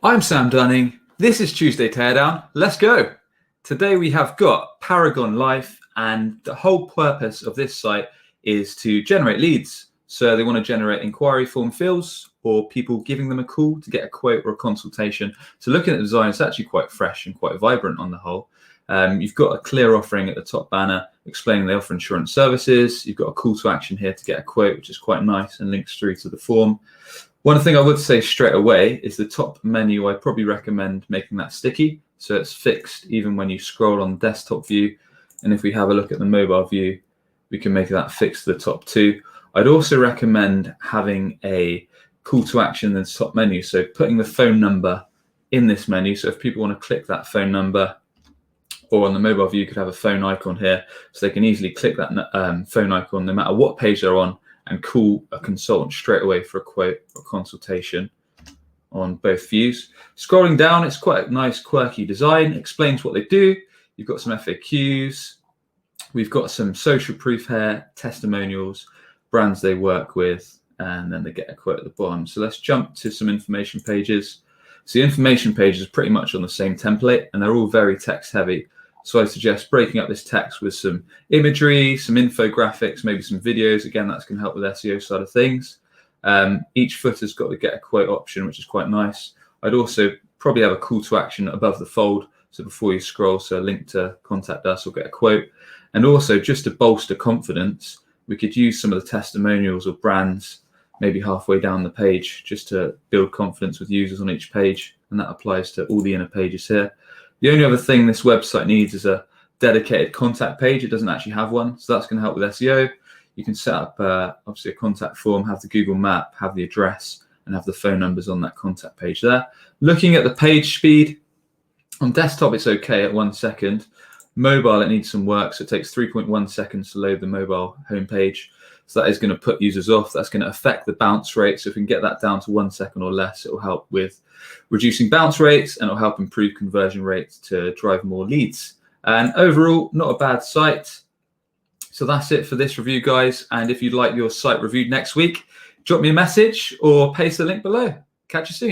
I'm Sam Dunning. This is Tuesday Teardown. Let's go. Today we have got Paragon Life, and the whole purpose of this site is to generate leads. So they want to generate inquiry form fills or people giving them a call to get a quote or a consultation. So looking at the design, it's actually quite fresh and quite vibrant on the whole. You've got a clear offering at the top banner explaining they offer insurance services. You've got a call to action here to get a quote, which is quite nice and links through to the form. One thing I would say straight away is the top menu. I probably recommend making that sticky so it's fixed even when you scroll on the desktop view. And if we have a look at the mobile view, we can make that fixed to the top too. I'd also recommend having a call to action in the top menu. So putting the phone number in this menu. So if people want to click that phone number, or on the mobile view, you could have a phone icon here so they can easily click that phone icon no matter what page they're on and call a consultant straight away for a quote or consultation on both views. Scrolling down, it's quite a nice quirky design, explains what they do. You've got some FAQs. We've got some social proof here, testimonials, brands they work with, and then they get a quote at the bottom. So let's jump to some information pages. So the information page is pretty much on the same template and they're all very text heavy. So I suggest breaking up this text with some imagery, some infographics, maybe some videos. Again, that's going to help with SEO side of things. Each footer's got the get a quote option, which is quite nice. I'd also probably have a call to action above the fold. So before you scroll, so a link to contact us or get a quote. And also just to bolster confidence, we could use some of the testimonials or brands maybe halfway down the page just to build confidence with users on each page. And that applies to all the inner pages here. The only other thing this website needs is a dedicated contact page. It doesn't actually have one, so that's going to help with SEO. You can set up obviously a contact form, have the Google map, have the address, and have the phone numbers on that contact page there. Looking at the page speed, on desktop it's okay at 1 second. Mobile, it needs some work, so it takes 3.1 seconds to load the mobile homepage. So that is going to put users off. That's going to affect the bounce rate. So if we can get that down to 1 second or less, it will help with reducing bounce rates and it will help improve conversion rates to drive more leads. And overall, not a bad site. So that's it for this review, guys. And if you'd like your site reviewed next week, drop me a message or paste the link below. Catch you soon.